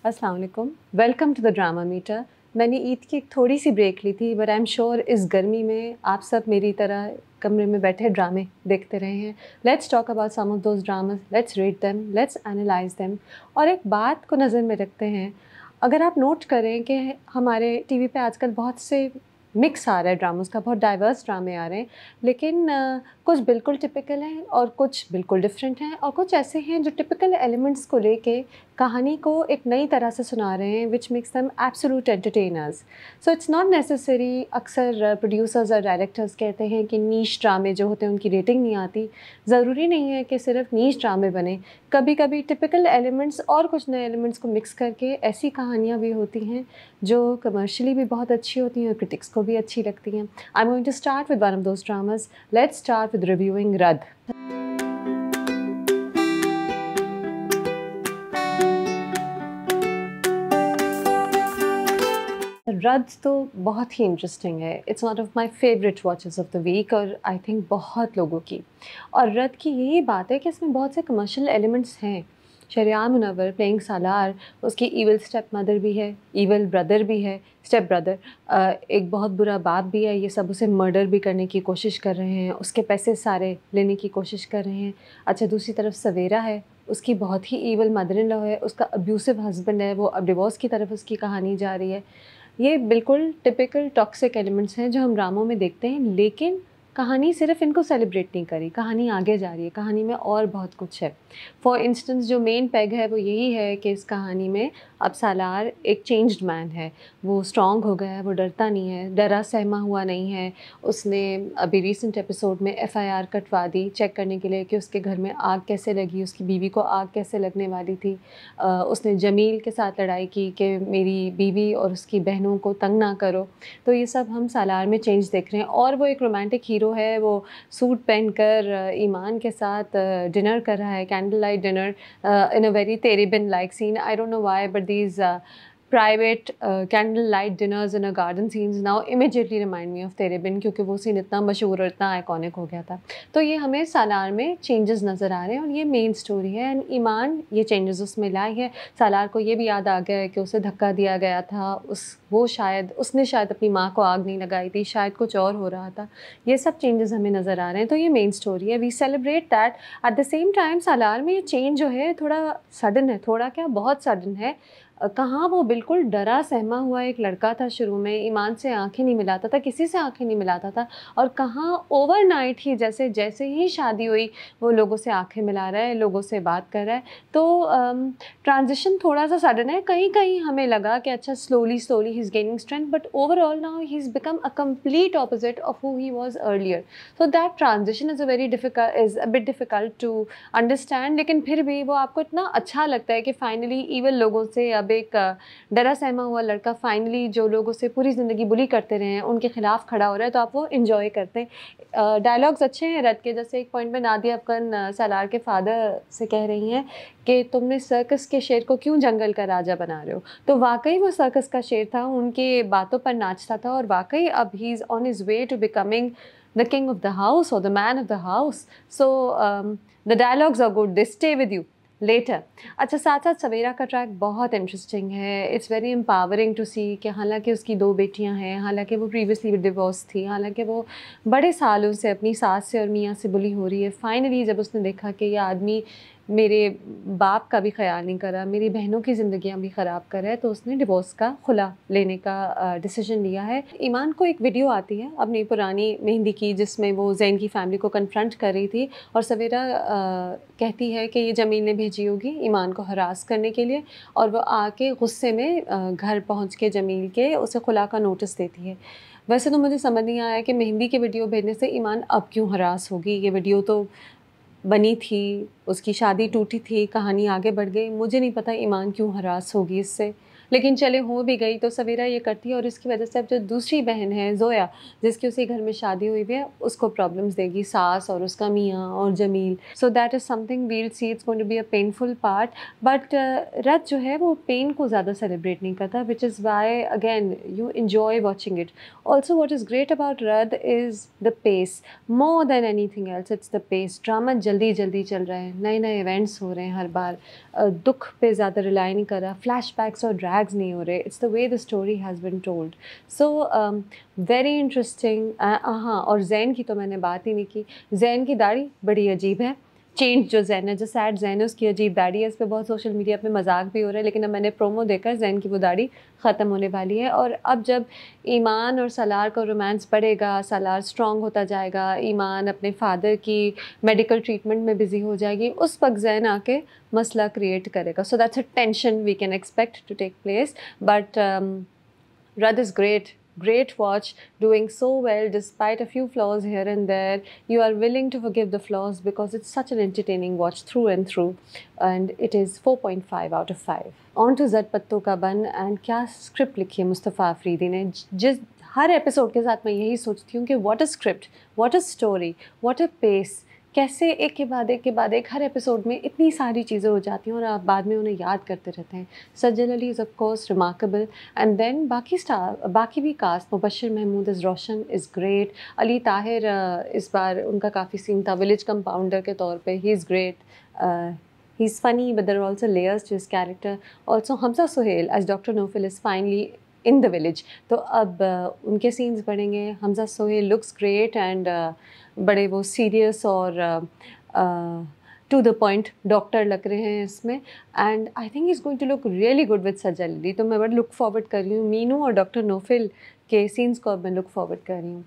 अस्सलाम वालेकुम, welcome to the drama meter. मैंने ईद की एक थोड़ी सी ब्रेक ली थी, बट आई एम श्योर इस गर्मी में आप सब मेरी तरह कमरे में बैठे ड्रामे देखते रहे हैं। Let's talk about some of those dramas, let's rate them, let's analyse them. और एक बात को नज़र में रखते हैं, अगर आप नोट करें कि हमारे टीवी पे आजकल बहुत से मिक्स आ रहा है ड्रामों का, बहुत डाइवर्स ड्रामे आ रहे हैं, लेकिन कुछ बिल्कुल टिपिकल हैं और कुछ बिल्कुल डिफरेंट हैं, और कुछ ऐसे हैं जो टिपिकल एलिमेंट्स को लेके कहानी को एक नई तरह से सुना रहे हैं, which makes them absolute entertainers. So it's not necessary, अक्सर प्रोड्यूसर्स और डायरेक्टर्स कहते हैं कि नीश ड्रामे जो होते हैं उनकी रेटिंग नहीं आती। ज़रूरी नहीं है कि सिर्फ नीश ड्रामे बने, कभी कभी टिपिकल एलिमेंट्स और कुछ नए एलिमेंट्स को मिक्स करके ऐसी कहानियाँ भी होती हैं जो कमर्शियली भी बहुत अच्छी होती हैं और क्रिटिक्स को भी अच्छी लगती हैं। I am going to start with one of those dramas. Let's start with reviewing Radd. Radd तो बहुत ही इंटरेस्टिंग है। It's one of my favourite watches of the week, और आई थिंक बहुत लोगों की। और रद की यही बात है कि इसमें बहुत से कमर्शियल एलिमेंट्स हैं। शरियान मुनव्वर प्लेइंग सालार, उसकी ईवल स्टेप मदर भी है, ईवल ब्रदर भी है, स्टेप ब्रदर, एक बहुत बुरा बाप भी है। ये सब उसे मर्डर भी करने की कोशिश कर रहे हैं, उसके पैसे सारे लेने की कोशिश कर रहे हैं। अच्छा, दूसरी तरफ सवेरा है, उसकी बहुत ही ईवल मदर इन लॉ है, उसका अब्यूसिव हस्बैंड है, वो अब डिवोर्स की तरफ उसकी कहानी जा रही है। ये बिल्कुल टिपिकल टॉक्सिक एलिमेंट्स हैं जो हम ड्रामों में देखते हैं, लेकिन कहानी सिर्फ इनको सेलिब्रेट नहीं करी, कहानी आगे जा रही है, कहानी में और बहुत कुछ है। फॉर इंस्टेंस जो मेन पेग है वो यही है कि इस कहानी में अब सालार एक चेंज्ड मैन है। वो स्ट्रॉन्ग हो गया है, वो डरता नहीं है, डरा सहमा हुआ नहीं है। उसने अभी रिसेंट एपिसोड में FIR कटवा दी चेक करने के लिए कि उसके घर में आग कैसे लगी, उसकी बीवी को आग कैसे लगने वाली थी। उसने जमील के साथ लड़ाई की कि मेरी बीवी और उसकी बहनों को तंग ना करो। तो ये सब हम सालार में चेंज देख रहे हैं। और वो एक रोमांटिक हीरो है, वो सूट पहनकर ईमान के साथ डिनर कर रहा है, candle light dinner, in a very Tere Bin like scene. I don't know why, but these private candle light dinners in a garden scenes now immediately remind me of तेरे बिन, क्योंकि वो सीन इतना मशहूर और इतना आइकॉनिक हो गया था। तो ये हमें सालार में चेंजेस नज़र आ रहे हैं और ये मेन स्टोरी है। एंड ईमान ये चेंजेस उसमें लाई है। सालार को ये भी याद आ गया है कि उसे धक्का दिया गया था, उसने शायद अपनी माँ को आग नहीं लगाई थी, शायद कुछ और हो रहा था। ये सब चेंजेस हमें नज़र आ रहे हैं, तो ये मेन स्टोरी है। We celebrate that. At the same time Salaar में ये चेंज जो है थोड़ा सडन है, थोड़ा क्या बहुत सडन है। कहाँ वो बिल्कुल डरा सहमा हुआ एक लड़का था, शुरू में ईमान से आंखें नहीं मिलाता था, किसी से आंखें नहीं मिलाता था, और कहाँ ओवरनाइट ही जैसे जैसे ही शादी हुई वो लोगों से आंखें मिला रहा है, लोगों से बात कर रहा है। तो ट्रांजिशन थोड़ा सा सडन है। कहीं कहीं हमें लगा कि अच्छा slowly slowly he is gaining strength, but overall now he is become a complete opposite of who he was earlier. So that transition is a bit difficult to understand. लेकिन फिर भी वो आपको इतना अच्छा लगता है कि फाइनली ईवल लोगों से अब एक डरा सहमा हुआ लड़का फाइनली जो लोगों से पूरी ज़िंदगी बुली करते रहे हैं उनके खिलाफ खड़ा हो रहा है, तो आप वो इन्जॉय करते हैं। डायलॉग्स अच्छे हैं रद के, जैसे एक पॉइंट में नादिया अफगन सालार के फादर से कह रही हैं कि तुमने सर्कस के शेर को क्यों जंगल का राजा बना रहे हो। तो वाकई वो सर्कस का शेर था, उनके बातों पर नाचता था, और वाकई अब he is on his way to becoming the king of the house or the man of the house. So the dialogues are good, they stay with you later. अच्छा, साथ साथ सवेरा का ट्रैक बहुत इंटरेस्टिंग है। इट्स वेरी एम्पावरिंग टू सी कि हालांकि उसकी 2 बेटियां हैं, हालांकि वो प्रीवियसली डिवोर्स थी, हालांकि वो बड़े सालों से अपनी सास से और मियाँ से बुली हो रही है, फाइनली जब उसने देखा कि ये आदमी मेरे बाप का भी ख्याल नहीं करा, मेरी बहनों की ज़िंदगियाँ भी ख़राब कर है, तो उसने डिवोर्स का खुला लेने का डिसीजन लिया है। ईमान को एक वीडियो आती है अपनी पुरानी मेहंदी की, जिसमें वो जैन की फैमिली को कन्फ्रंट कर रही थी, और सवेरा कहती है कि ये जमील ने भेजी होगी ईमान को हरास करने के लिए, और वो आके गुस्से में घर पहुँच के जमील के उसे खुला का नोटिस देती है। वैसे तो मुझे समझ नहीं आया कि मेहंदी की वीडियो भेजने से ईमान अब क्यों हरास होगी। ये वीडियो तो बनी थी, उसकी शादी टूटी थी, कहानी आगे बढ़ गई, मुझे नहीं पता ईमान क्यों हरास होगी इससे। लेकिन चले हो भी गई तो सवेरा ये करती है, और इसकी वजह से अब जो दूसरी बहन है जोया, जिसकी उसी घर में शादी हुई है, उसको प्रॉब्लम्स देगी, सास और उसका मियाँ और Jameel. So that is something we'll see, it's going to be a painful part. But Radd जो है वो पेन को ज़्यादा सेलिब्रेट नहीं करता, which is why again you enjoy watching it. Also what is great about Rath is the pace, more than anything else, it's the pace. Drama जल्दी जल्दी चल रहा है, नए इवेंट्स हो रहे हैं हर बार, दुख पे ज़्यादा रिलाई नहीं कर रहा, फ्लैशबैक्स और ड्रैग्स नहीं हो रहे, it's the way the story has been told. So very interesting. हाँ, और जैन की तो मैंने बात ही नहीं की। जैन की दाढ़ी बड़ी अजीब है, चेंज जो जैन है, जो सैड जैन है, उसकी अजीब दाढ़ी है। इस पे बहुत सोशल मीडिया पे मजाक भी हो रहा है, लेकिन अब मैंने प्रोमो देखा, जैन की वो दाढ़ी ख़त्म होने वाली है। और अब जब ईमान और सालार का रोमांस बढ़ेगा, सालार स्ट्रॉन्ग होता जाएगा, ईमान अपने फादर की मेडिकल ट्रीटमेंट में बिजी हो जाएगी, उस वक्त जैन आके मसला क्रिएट करेगा। So that's a tension we can expect to take place. But Rudd is great. Great watch, doing so well despite a few flaws here and there. You are willing to forgive the flaws because it's such an entertaining watch through and through. And it is 4.5 out of 5. On to Zad Patto Ka Ban, and क्या script लिखी है मुस्तफ़ा अफरीदी ने। जिस हर episode के साथ मैं यही सोचती हूँ कि what a script, what a story, what a pace. कैसे एक के बाद एक हर एपिसोड में इतनी सारी चीज़ें हो जाती हैं और आप बाद में उन्हें याद करते रहते हैं। Sajal Ali is of course remarkable, and then बाकी भी cast, Mubashir Mehmood is Roshan is great, Ali Tahir इस बार उनका काफ़ी सीन था विलेज कंपाउंडर के तौर पे, he is great, he is funny, but there are also layers to his character. Also Hamza Sohail as doctor Naufil is finally in the village, तो अब उनके सीन्स बढ़ेंगे। Hamza Sohail looks great and बड़े वो सीरियस और टू द पॉइंट डॉक्टर लग रहे हैं इसमें, and I think he is going to look really good with Sajal Ali. तो मैं बड़ा लुक फॉरवर्ड कर रही हूँ मीनू और डॉक्टर नौफिल के सीन्स को, अब मैं लुक फॉरवर्ड कर रही हूँ।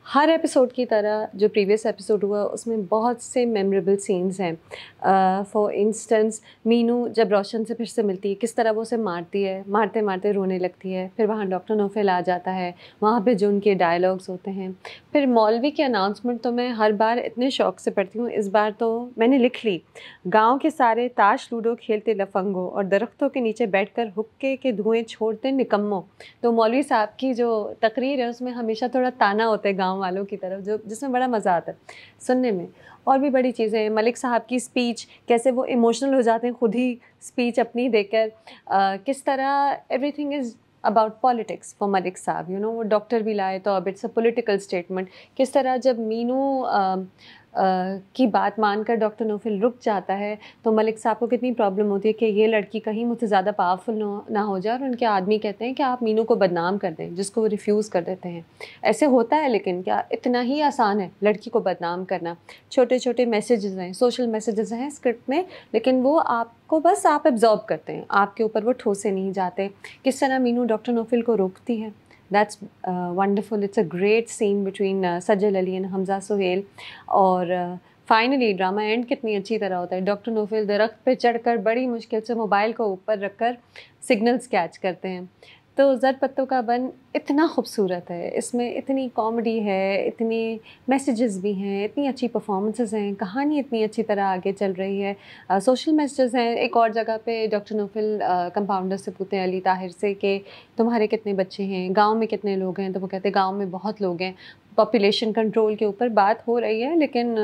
हर एपिसोड की तरह जो प्रीवियस एपिसोड हुआ उसमें बहुत से मेमोरेबल सीन्स हैं। फॉर इंस्टेंस मीनू जब रोशन से फिर से मिलती है, किस तरह वो उसे मारती है, मारते मारते रोने लगती है, फिर वहाँ डॉक्टर नौफिल आ जाता है, वहाँ पे जो उनके डायलॉग्स होते हैं। फिर मौलवी की अनाउंसमेंट तो मैं हर बार इतने शौक से पढ़ती हूँ, इस बार तो मैंने लिख ली, गाँव के सारे ताश लूडो खेलते लफंगो और दरख्तों के नीचे बैठकर हुक्के के धुएँ छोड़ते निकम्मो। तो मौलवी साहब की जो तकरीर है उसमें हमेशा थोड़ा ताना होता है गाँव वालों की तरफ, जो जिसमें बड़ा मज़ा आता है सुनने में। और भी बड़ी चीज़ें हैं, मलिक साहब की स्पीच, कैसे वो इमोशनल हो जाते हैं खुद ही स्पीच अपनी देकर, किस तरह everything is about politics for Malik साहब, यू नो, वो डॉक्टर भी लाए तो अब इट्स अ पॉलिटिकल स्टेटमेंट। किस तरह जब मीनू की बात मानकर डॉक्टर नौफिल रुक जाता है तो मलिक साहब को कितनी प्रॉब्लम होती है कि ये लड़की कहीं मुझसे ज़्यादा पावरफुल ना हो जाए, और उनके आदमी कहते हैं कि आप मीनू को बदनाम कर दें, जिसको वो रिफ्यूज़ कर देते हैं। ऐसे होता है, लेकिन क्या इतना ही आसान है लड़की को बदनाम करना? छोटे छोटे मैसेजेस हैं, सोशल मैसेजेस हैं स्क्रिप्ट में, लेकिन वो आपको बस आप एब्जॉर्ब करते हैं, आपके ऊपर वो ठोसे नहीं जाते। किस तरह मीनू डॉक्टर नौफिल को रोकती है, that's wonderful. It's a great scene between Sajal Ali and Hamza Suhail. और फाइनली ड्रामा एंड कितनी अच्छी तरह होता है, डॉक्टर नौफिल दरख्त पे चढ़कर बड़ी मुश्किल से मोबाइल को ऊपर रखकर सिग्नल्स कैच करते हैं। तो ज़र पत्तों का बन इतना खूबसूरत है, इसमें इतनी कॉमेडी है, इतनी मैसेजेस भी हैं, इतनी अच्छी परफॉर्मेंसेस हैं, कहानी इतनी अच्छी तरह आगे चल रही है। सोशल मैसेजेस हैं। एक और जगह पे डॉक्टर नौफिल कंपाउंडर से पूछते हैं अली ताहिर से कि तुम्हारे कितने बच्चे हैं, गांव में कितने लोग हैं, तो वो कहते हैं गांव में बहुत लोग हैं। पॉपुलेशन कंट्रोल के ऊपर बात हो रही है, लेकिन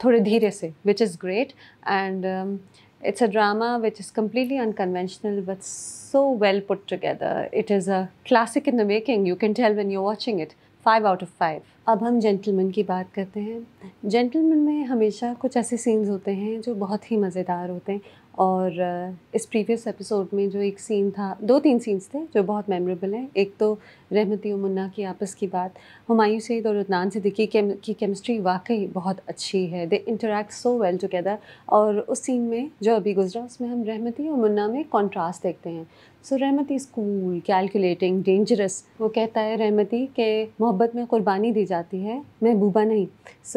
थोड़े धीरे से, which is great. And it's a drama which is completely unconventional but so well put together. It is a classic in the making. You can tell when you're watching it. 5 out of 5. अब हम gentleman की बात करते हैं। Gentleman में हमेशा कुछ ऐसे सीन्स होते हैं जो बहुत ही मज़ेदार होते हैं, और इस प्रीवियस एपिसोड में जो एक सीन था, 2-3 सीन्स थे जो बहुत मेमोरेबल हैं। एक तो रहमती और मुन्ना की आपस की बात, हुमायूं सईद और उदनान सिद्दीकी की केमिस्ट्री वाकई बहुत अच्छी है, दे इंटरैक्ट सो वेल टुगेदर। और उस सीन में जो अभी गुजरा उसमें हम रहमती और मुन्ना में कॉन्ट्रास्ट देखते हैं। सो रहमती इज़ कूल, कैलकुलेटिंग, डेंजरस। वो कहता है रहमती कि मोहब्बत में कुर्बानी दी जाती है, महबूबा नहीं।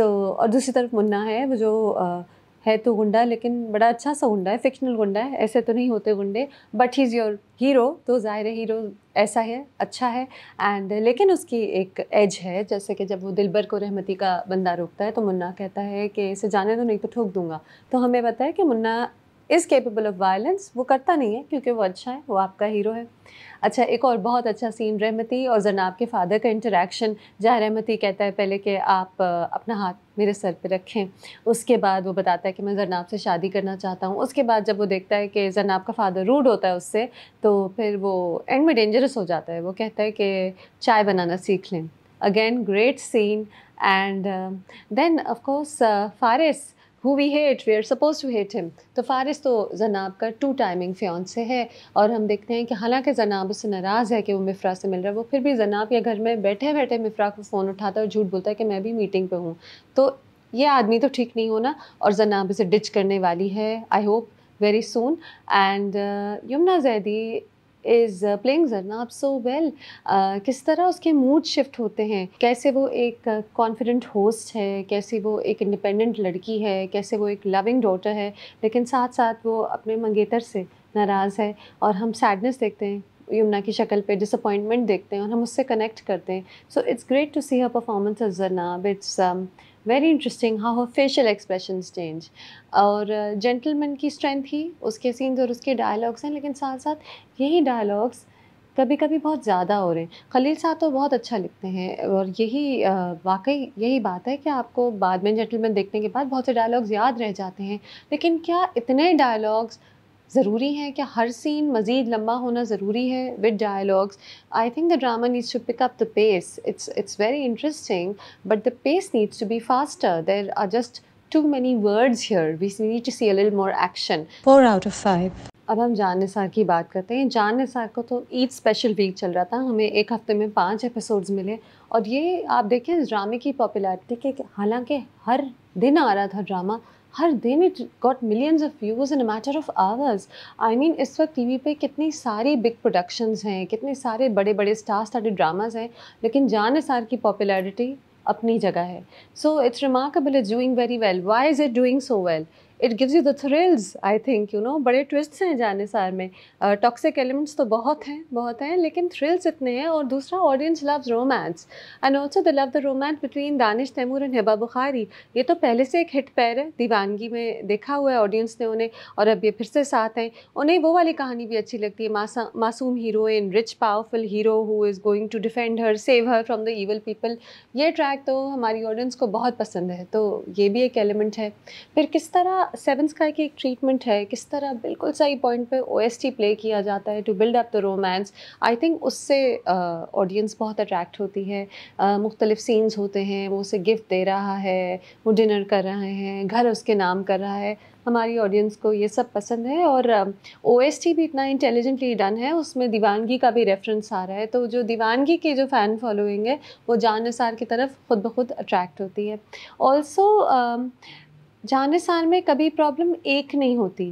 और दूसरी तरफ मुन्ना है, वो जो है तो गुंडा, लेकिन बड़ा अच्छा सा गुंडा है, फिक्शनल गुंडा है, ऐसे तो नहीं होते गुंडे, but he is your hero. तो ज़ाहिर है हीरो ऐसा है, अच्छा है, एंड लेकिन उसकी एक एज है। जैसे कि जब वो दिलबर को रहमती का बंदा रोकता है तो मुन्ना कहता है कि इसे जाने दो नहीं तो ठोक दूंगा। तो हमें पता है कि Munna is capable of violence, वो करता नहीं है क्योंकि वो अच्छा है, वो आपका हीरो है। अच्छा, एक और बहुत अच्छा सीन, रहमती और जनाब के फादर का इंटरेक्शन, जहाँ रहमती कहता है पहले कि आप अपना हाथ मेरे सर पे रखें, उसके बाद वो बताता है कि मैं जनाब से शादी करना चाहता हूँ। उसके बाद जब वो देखता है कि जनाब का फादर रूड होता है उससे, तो फिर वो एंड में डेंजरस हो जाता है। वो कहता है कि चाय बनाना सीख लें। Again great scene. And then of course who we hate, we are supposed to hate him. तो फ़ारिस तो ज़नाब का टू टाइमिंग फियांसे है और हम देखते हैं कि हालांकि ज़नाब उससे नाराज़ है कि वो मिफ्रा से मिल रहा है, वो फिर भी ज़नाब या घर में बैठे बैठे मिफ्रा को फ़ोन उठाता है और झूठ बोलता है कि मैं भी मीटिंग पे हूँ। तो ये आदमी तो ठीक नहीं होना और ज़नाब इसे डिच करने वाली है, I hope very soon. And Yumna Zaidi is playing Zarnab so well. किस तरह उसके मूड शिफ्ट होते हैं, कैसे वो एक कॉन्फिडेंट होस्ट है, कैसे वो एक इंडिपेंडेंट लड़की है, कैसे वो एक लविंग डॉटर है, लेकिन साथ साथ वो अपने मंगेतर से नाराज़ है और हम सैडनेस देखते हैं यमुना की शक्ल पे, डिसअपॉइंटमेंट देखते हैं और हम उससे कनेक्ट करते हैं। So it's great to see her performance as Zarnab. It's very interesting how her facial expressions change. और जेंटलमैन की स्ट्रेंथ ही उसके सीन्स और उसके डायलॉग्स हैं, लेकिन साथ साथ यही डायलॉग्स कभी कभी बहुत ज़्यादा हो रहे हैं। खलील साहब तो बहुत अच्छा लिखते हैं और यही वाकई यही बात है कि आपको बाद में जेंटलमैन देखने के बाद बहुत से डायलॉग्स याद रह जाते हैं, लेकिन क्या इतने डायलॉग्स ज़रूरी हैं? क्या हर सीन मज़ीद लंबा होना ज़रूरी है with dialogues? I think the drama needs to pick up the pace. It's very interesting, but the pace needs to be faster. There are just too many words here. We need to see a little more action. 4 out of 5. अब हम जान निसार की बात करते हैं। जान निसार को तो ईद स्पेशल वीक चल रहा था, हमें एक हफ्ते में 5 एपिसोड्स मिले और ये आप देखें इस ड्रामे की पॉपुलैरिटी के, हालांकि हर दिन आ रहा था ड्रामा, हर दिन it got millions of views in a matter of hours. I mean इस वक्त टीवी पे कितनी सारी बिग प्रोडक्शंस हैं, कितने सारे बड़े बड़े स्टार स्टार्टेड ड्रामाज हैं, लेकिन जान निसार की पॉपुलैरिटी अपनी जगह है। So it's remarkable, it's doing very well. Why is it doing so well? It gives you the thrills, I think, you know, बड़े ट्विस्ट्स हैं जान निसार में। टॉक्सिक एलिमेंट्स तो बहुत हैं, लेकिन थ्रिल्स इतने हैं। और दूसरा, audience loves romance and also the love the romance between Danish Taimoor and Hiba Bukhari. ये तो पहले से एक हिट पैर है, दीवानगी में देखा हुआ है ऑडियंस ने उन्हें, और अब ये फिर से साथ हैं। उन्हें वो वाली कहानी भी अच्छी लगती है, मासूम heroine, rich powerful hero who is going to defend her, save her from the evil people. ये ट्रैक तो हमारी ऑडियंस को बहुत पसंद है, तो ये भी एक एलिमेंट है। फिर किस तरह सेवन स्काई की एक ट्रीटमेंट है, किस तरह बिल्कुल सही पॉइंट पे ओएसटी प्ले किया जाता है to build up the romance. I think उससे ऑडियंस बहुत अट्रैक्ट होती है। मुख्तलिफ सीन्स होते हैं, वो उसे गिफ्ट दे रहा है, वो डिनर कर रहे हैं, घर उसके नाम कर रहा है, हमारी ऑडियंस को ये सब पसंद है। और ओएसटी भी इतना इंटेलिजेंटली डन है, उसमें दीवानगी का भी रेफरेंस आ रहा है, तो जो दीवानगी की जो फ़ैन फॉलोइंग है वो जान निसार की तरफ खुद ब खुद अट्रैक्ट होती है। ऑल्सो जान निसार में कभी प्रॉब्लम एक नहीं होती,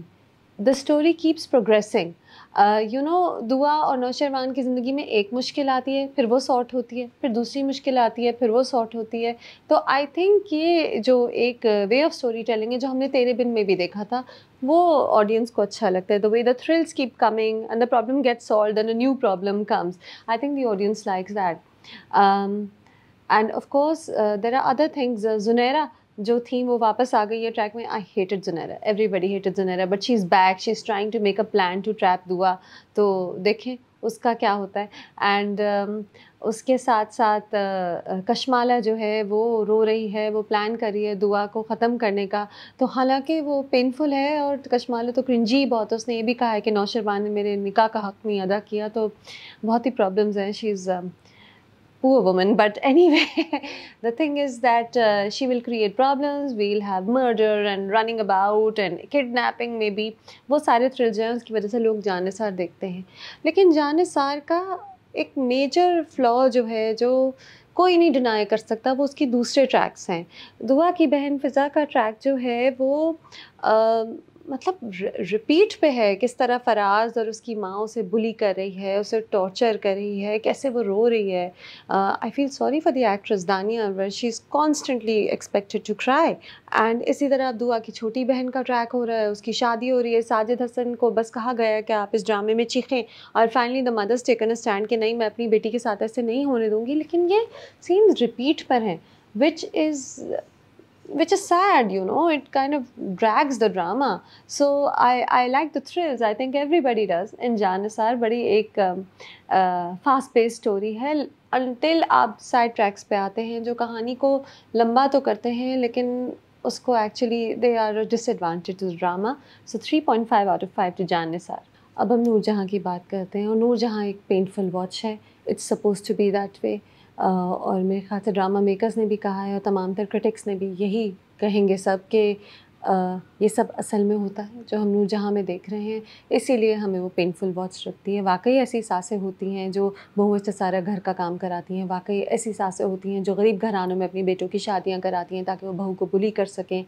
the story keeps progressing. You know, दुआ और नौशरवान की ज़िंदगी में एक मुश्किल आती है, फिर वो सॉर्ट होती है, फिर दूसरी मुश्किल आती है, फिर वो सॉर्ट होती है। तो आई थिंक ये जो एक वे ऑफ स्टोरी टेलिंग है, जो हमने तेरे बिन में भी देखा था, वो ऑडियंस को अच्छा लगता है। The way the thrills keep coming and the problem gets solved and a new problem comes, I think the audience likes that. And of course there are other things. Junaira जो थी वो वापस आ गई है ट्रैक में। I hated Junaira, everybody hated Junaira, but she is back, she is trying to make a plan to trap Dua. तो देखें उसका क्या होता है। एंड उसके साथ साथ कशमाला जो है वो रो रही है, वो प्लान कर रही है दुआ को ख़त्म करने का। तो हालांकि वो पेनफुल है और कशमाला तो क्रिंजी बहुत है। उसने ये भी कहा है कि नौशरवान ने मेरे निकाह का हक़ नहीं अदा किया, तो बहुत ही प्रॉब्लम्स हैं। She is poor woman, but anyway, the thing is that she will create problems, we'll have murder and running about and kidnapping maybe। वो सारे थ्रिल्स हैं, उसकी वजह से लोग जान निसार देखते हैं। लेकिन जान निसार का एक मेजर फ्लॉ जो है, जो कोई नहीं डिनाई कर सकता, वो उसकी दूसरे ट्रैक्स हैं। दुआ की बहन फ़िज़ा का ट्रैक जो है वो मतलब रिपीट पे है, किस तरह फराज और उसकी माँ उसे बुली कर रही है, उसे टॉर्चर कर रही है, कैसे वो रो रही है। I feel sorry for the actress Dania Anwar, she is constantly expected to cry. And इसी तरह दुआ की छोटी बहन का ट्रैक हो रहा है, उसकी शादी हो रही है, साजिद हसन को बस कहा गया है कि आप इस ड्रामे में चीखें, और finally the mother's taken a stand कि नहीं, मैं अपनी बेटी के साथ ऐसे नहीं होने दूँगी। लेकिन ये सीन्स रिपीट पर हैं, which is sad, you know, it kind of drags the drama. So I like the thrills, I think everybody does in Jaan Nisaar। बड़ी एक fast paced story है until आप side tracks पे आते हैं जो कहानी को लंबा तो करते हैं, लेकिन उसको actually they are a disadvantage to the drama। So 3.5 out of 5 to Jaan Nisaar। अब हम नूरजहाँ की बात करते हैं, और नूरजहाँ एक पेनफुल वॉच है, it's suppose to be that way. और मेरे ख्याल से ड्रामा मेकर्स ने भी कहा है और तमाम तर क्रिटिक्स ने भी यही कहेंगे सब कि ये सब असल में होता है जो हम नूरजहाँ में देख रहे हैं, इसीलिए हमें वो पेनफुल वॉच लगती है। वाकई ऐसी सासें होती हैं जो बहुओं से सारा घर का काम कराती हैं, वाकई ऐसी सासें होती हैं जो गरीब घरानों में अपनी बेटों की शादियाँ कराती हैं ताकि वो बहू को बुली कर सकें।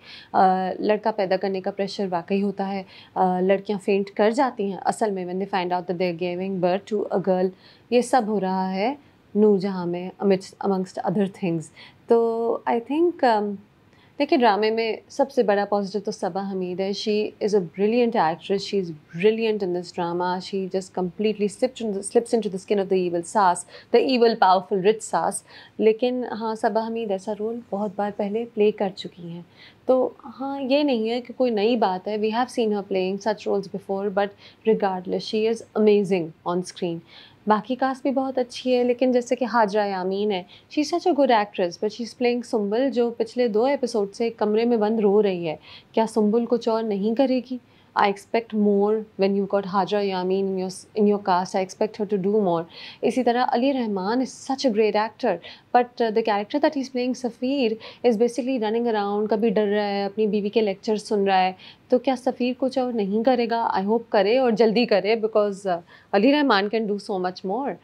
लड़का पैदा करने का प्रेशर वाकई होता है। लड़कियाँ फेंट कर जाती हैं असल में when they find out that they are giving birth to a girl. ये सब हो रहा है नूरजहाँ में अमंगस्ट अदर थिंग्स। तो आई थिंक देखिए, ड्रामे में सबसे बड़ा पॉजिटिव तो सबा हमीद है। She is a brilliant actress, she is brilliant in this drama. She just completely slips into the skin of the evil सास, द ईवल पावरफुल रिच सास। लेकिन हाँ, सबा हमीद ऐसा रोल बहुत बार पहले प्ले कर चुकी हैं। तो हाँ, ये नहीं है कि कोई नई बात है। We have seen her playing such roles before, but regardless she is amazing on screen. बाकी कास्ट भी बहुत अच्छी है, लेकिन जैसे कि हाजरा यामीन है, she is such a good actress, but she is playing Sumbal, जो पिछले 2 एपिसोड से एक कमरे में बंद रो रही है। क्या सुंबल कुछ और नहीं करेगी? I expect more when you got Hajra Yamin in your cast. I expect her to do more. इसी तरह Ali Rehman is such a great actor, but the character that he is playing Safeer is basically running around, कभी डर रहा है, अपनी बीवी के lecture सुन रहा है। तो क्या सफ़ीर कुछ और नहीं करेगा? आई होप करे और जल्दी करे, because Ali Rehman can do so much more.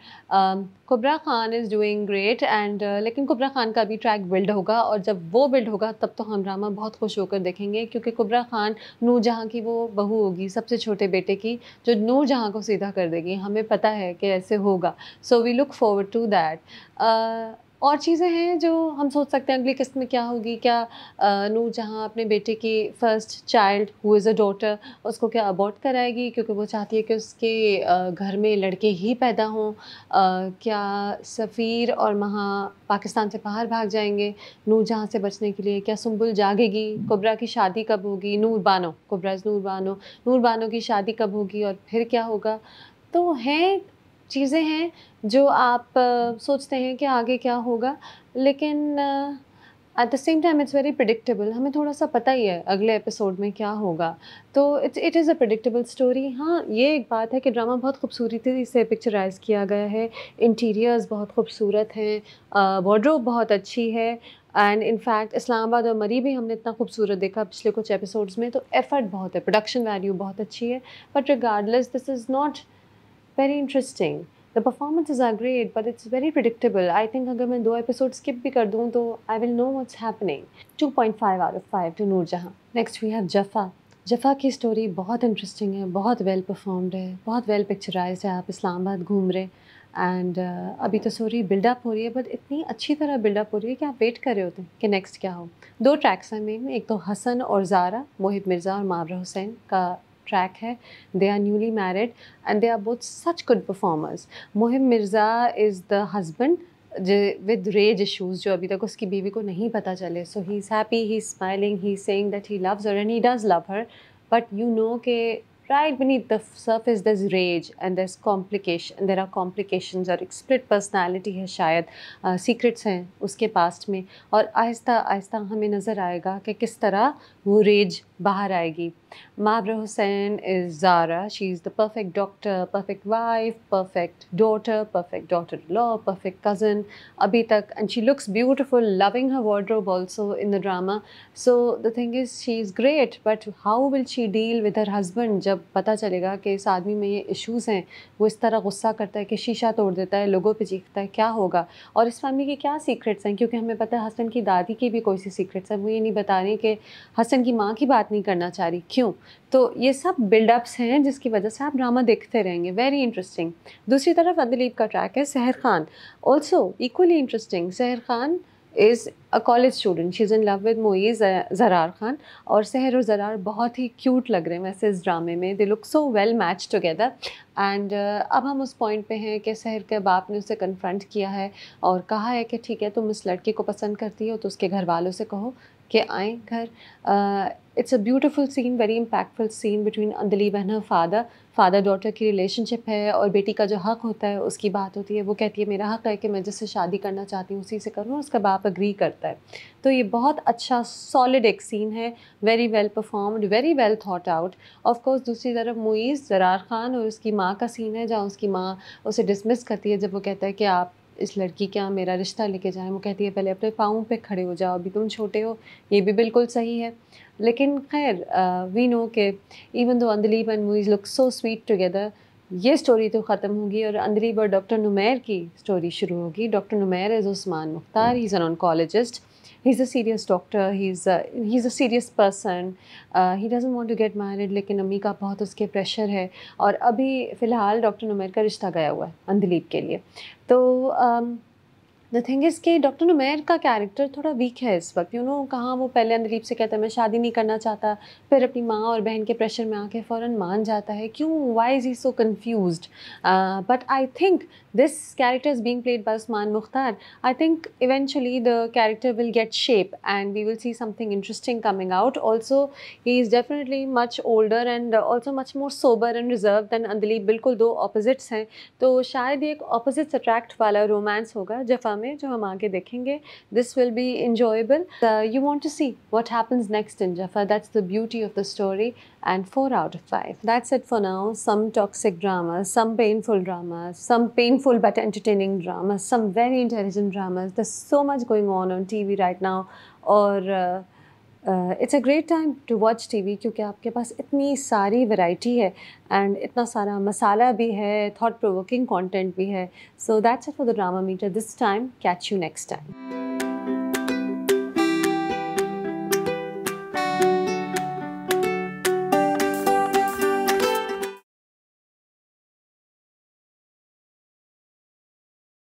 Kubra Khan is doing great and लेकिन कुबरा खान का भी ट्रैक बिल्ड होगा, और जब वो बिल्ड होगा तब तो हम ड्रामा बहुत खुश होकर देखेंगे, क्योंकि कुबरा खान नूरजहाँ की वो बहू होगी, सबसे छोटे बेटे की, जो नूरजहाँ को सीधा कर देगी। हमें पता है कि ऐसे होगा, so we look forward to that. और चीज़ें हैं जो हम सोच सकते हैं अगली किस्त में क्या होगी। क्या नूरजहाँ अपने बेटे की first child who is a daughter, उसको क्या अबॉर्ट कराएगी क्योंकि वो चाहती है कि उसके घर में लड़के ही पैदा हों? क्या सफ़ीर और महा पाकिस्तान से बाहर भाग जाएंगे नूरजहाँ से बचने के लिए? क्या सुंबुल जागेगी? कुबरा की शादी कब होगी? नूर बानो, कुबरा इज़ नूर बानो, नूर बानो की शादी कब होगी और फिर क्या होगा? तो हैं, चीज़ें हैं जो आप सोचते हैं कि आगे क्या होगा, लेकिन eight the same time it's very predictable. हमें थोड़ा-सा पता ही है अगले एपिसोड में क्या होगा। तो it is a predictable story. हाँ, ये एक बात है कि ड्रामा बहुत खूबसूरती से पिक्चराइज़ किया गया है, इंटीरियर्स बहुत खूबसूरत हैं, वार्डरोब बहुत अच्छी है, एंड इनफैक्ट इस्लामाबाद और मरी भी हमने इतना खूबसूरत देखा पिछले कुछ एपिसोड्स में, तो एफ़र्ट बहुत है, प्रोडक्शन वैल्यू बहुत अच्छी है। But regardless this is not very interesting. The performances are great but it's very predictable. I think अगर मैं 2 एपिसोड स्किप भी कर दूँ तो I will know what's happening. 2.5 out of 5 to Noorjahan. Next we have Jafaa. Jafaa की स्टोरी बहुत interesting है, बहुत वेल परफॉर्म्ड है, बहुत वेल पिक्चराइज़्ड है। आप इस्लामाबाद घूम रहे एंड अभी तो स्टोरी बिल्डअप हो रही है, बट इतनी अच्छी तरह बिल्डअप हो रही है कि आप वेट कर रहे होते हैं कि नेक्स्ट क्या हो। 2 ट्रैक्स हैं मेन में, एक तो हसन और ज़ारा, मोहिब मिर्ज़ा और मावरा हुसैन का ट्रैक है। They are newly married and they are both such good performers. Mohib Mirza is the husband with rage issues, जो अभी तक उसकी बीवी को नहीं पता चले. So he's happy, he's smiling, he's saying that he loves her and he does love her. But you know कि right beneath the surface there's rage and there's complication. There are complications और एक split personality है शायद, secrets हैं उसके past में, और आहिस्ता आहिस्ता हमें नज़र आएगा कि किस तरह वो rage बाहर आएगी. Mabra Hussain is Zara. She's the perfect doctor, perfect wife, perfect daughter-in-law, perfect cousin. Abhi tak, and she looks beautiful, loving her wardrobe also in the drama. So the thing is, she's great, but how will she deal with her husband जब पता चलेगा कि इस आदमी में ये issues हैं, वो इस तरह गुस्सा करता है कि शीशा तोड़ देता है, लोगों पे चीखता है, क्या होगा? और इस फैमिली के क्या सीक्रेट्स हैं? क्योंकि हमें पता है हसन की दादी की भी कोई सी सीक्रेट्स हैं, वो ये नहीं बता रही कि हसन की माँ की बात नहीं करना चाह रही, क्यों? तो ये सब बिल्डअप्स हैं जिसकी वजह से आप ड्रामा देखते रहेंगे, वेरी इंटरेस्टिंग। दूसरी तरफ अदलीब का ट्रैक है सहर Khan, also equally interesting. Sehar Khan is a college student, she is in love with Moiz Zarrar Khan, और सहर और ज़रार बहुत ही क्यूट लग रहे हैं वैसे इस ड्रामे में, they look so well match together. And अब हम उस पॉइंट पे हैं कि सहर के बाप ने उसे कन्फ्रंट किया है और कहा है कि ठीक है, तुम इस लड़के को पसंद करती हो तो उसके घर वालों से कहो कि आएँ घर। It's a beautiful scene, very impactful scene between Andleeb and her father. Father daughter की रिलेशनशिप है और बेटी का जो हक़ होता है उसकी बात होती है। वो कहती है मेरा हक़ है कि मैं जिससे शादी करना चाहती हूँ उसी से करूँ, उसका बाप एग्री करता है। तो ये बहुत अच्छा सॉलिड एक सीन है, very well performed, very well thought out. Of course दूसरी तरफ मुईज़ ज़रार खान और उसकी माँ का सीन है, जहाँ उसकी माँ उसे डिसमिस करती है जब वो कहता है कि आप इस लड़की क्या मेरा रिश्ता लेके जाए। वो कहती है पहले अपने पाँव पे खड़े हो जाओ, अभी तुम छोटे हो, ये भी बिल्कुल सही है। लेकिन ख़ैर वी नो के even though Andleeb and Moiz look so sweet together, ये स्टोरी तो ख़त्म होगी और अंदलीब और डॉक्टर नुमैर की स्टोरी शुरू होगी। Doctor Numair is Usman Mukhtar, he is an oncologist, he is a serious doctor, he is a serious person, he doesn't want to get married, लेकिन अम्मी का बहुत उसके प्रेशर है और अभी फ़िलहाल डॉक्टर नुमैर का रिश्ता गया हुआ है अंदलीब के लिए। तो द थिंग इज़ कि डॉक्टर नुमैर का कैरेक्टर थोड़ा वीक है इस वक़्त, कहाँ वो पहले अंदलीब से कहता है मैं शादी नहीं करना चाहता, फिर अपनी माँ और बहन के प्रेशर में आके फ़ौरन मान जाता है, क्यों? Why is he so confused? But I think this character is being played by Usman Mukhtar. I think eventually the character will get shape and we will see something interesting coming out. Also, he is definitely much older and also much more sober and reserved than Andalib. बिल्कुल दो opposites हैं, तो शायद ये एक opposites attract वाला romance होगा जफ़ा में, जो हम आगे देखेंगे. This will be enjoyable. You want to see what happens next in Jaffa. That's the beauty of the story. And 4 out of 5. That's it for now. Some toxic dramas, some painful dramas, some painful but entertaining dramas, some very intelligent dramas. There's so much going on TV right now. और it's a great time to watch TV क्योंकि आपके पास इतनी सारी variety है and इतना सारा मसाला भी है, thought provoking content भी है. So that's it for the drama meter this time. Catch you next time.